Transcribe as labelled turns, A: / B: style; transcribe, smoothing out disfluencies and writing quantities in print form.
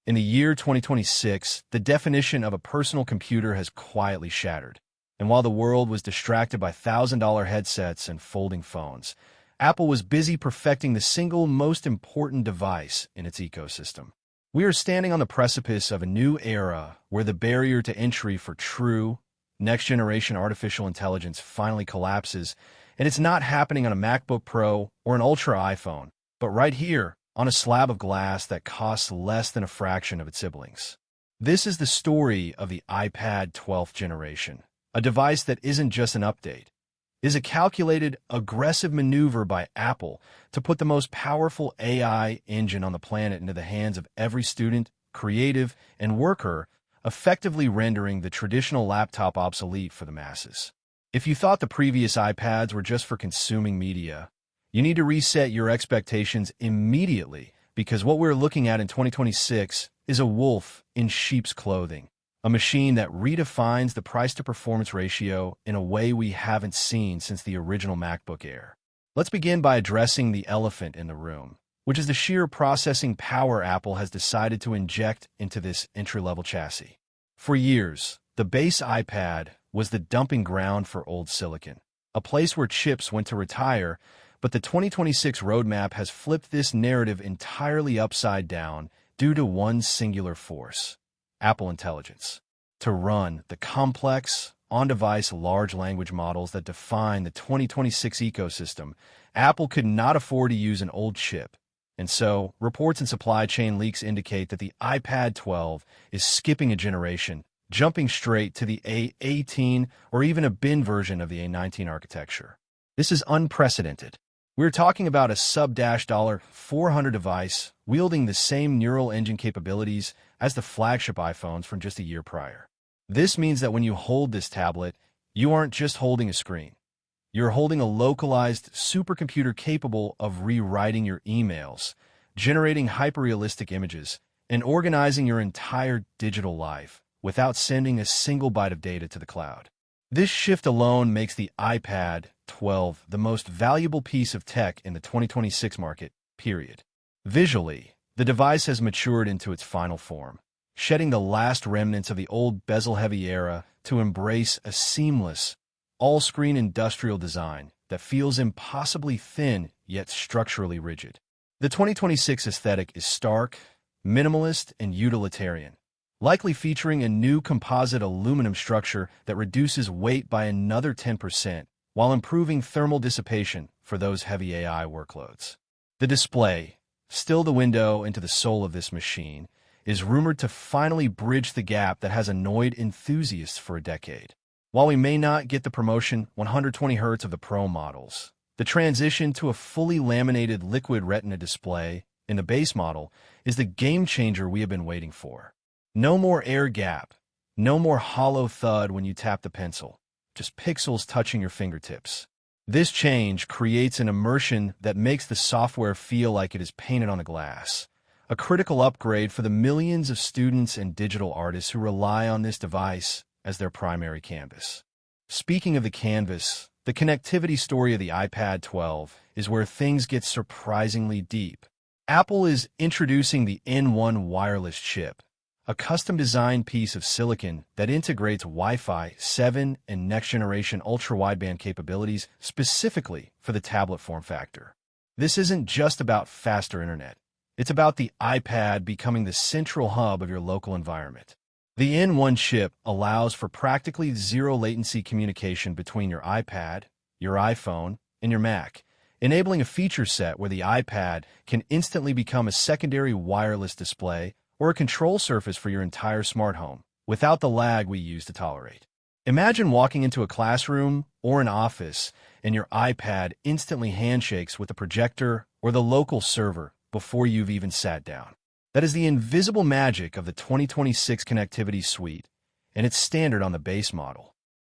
A: In the year 2026, the definition of a personal computer has quietly shattered. And while the world was distracted by $1,000 headsets and folding phones, Apple was busy perfecting the single most important device in its ecosystem. We are standing on the precipice of a new era where the barrier to entry for true, next-generation artificial intelligence finally collapses, and it's not happening on a MacBook Pro or an Ultra iPhone, but right here, on a slab of glass that costs less than a fraction of its siblings. This is the story of the iPad 12th generation, a device that isn't just an update. It is a calculated, aggressive maneuver by Apple to put the most powerful AI engine on the planet into the hands of every student, creative, and worker, effectively rendering the traditional laptop obsolete for the masses. If you thought the previous iPads were just for consuming media, you need to reset your expectations immediately, because what we're looking at in 2026 is a wolf in sheep's clothing, a machine that redefines the price-to-performance ratio in a way we haven't seen since the original MacBook Air. Let's begin by addressing the elephant in the room, which is the sheer processing power Apple has decided to inject into this entry-level chassis. For years, the base iPad was the dumping ground for old silicon, a place where chips went to retire, but the 2026 roadmap has flipped this narrative entirely upside down due to one singular force: Apple Intelligence. To run the complex, on-device large language models that define the 2026 ecosystem, Apple could not afford to use an old chip. And so, reports and supply chain leaks indicate that the iPad 12 is skipping a generation, jumping straight to the A18 or even a bin version of the A19 architecture. This is unprecedented. We're talking about a sub-$400 device wielding the same neural engine capabilities as the flagship iPhones from just a year prior. This means that when you hold this tablet, you aren't just holding a screen. You're holding a localized supercomputer capable of rewriting your emails, generating hyperrealistic images, and organizing your entire digital life without sending a single byte of data to the cloud. This shift alone makes the iPad 12 the most valuable piece of tech in the 2026 market, period. Visually, the device has matured into its final form, shedding the last remnants of the old bezel-heavy era to embrace a seamless, all-screen industrial design that feels impossibly thin yet structurally rigid. The 2026 aesthetic is stark, minimalist, and utilitarian, likely featuring a new composite aluminum structure that reduces weight by another 10% while improving thermal dissipation for those heavy AI workloads. The display, still the window into the soul of this machine, is rumored to finally bridge the gap that has annoyed enthusiasts for a decade. While we may not get the promotion 120 Hz of the Pro models, the transition to a fully laminated liquid retina display in the base model is the game changer we have been waiting for. No more air gap, no more hollow thud when you tap the pencil, just pixels touching your fingertips. This change creates an immersion that makes the software feel like it is painted on the glass, a critical upgrade for the millions of students and digital artists who rely on this device as their primary canvas. Speaking of the canvas, the connectivity story of the iPad 12 is where things get surprisingly deep. Apple is introducing the N1 wireless chip, a custom-designed piece of silicon that integrates Wi-Fi 7 and next-generation ultra-wideband capabilities specifically for the tablet form factor. This isn't just about faster internet. It's about the iPad becoming the central hub of your local environment. The N1 chip allows for practically zero-latency communication between your iPad, your iPhone, and your Mac, enabling a feature set where the iPad can instantly become a secondary wireless display or a control surface for your entire smart home, without the lag we used to tolerate. Imagine walking into a classroom or an office and your iPad instantly handshakes with the projector or the local server before you've even sat down. That is the invisible magic of the 2026 connectivity suite, and it's standard on the base model.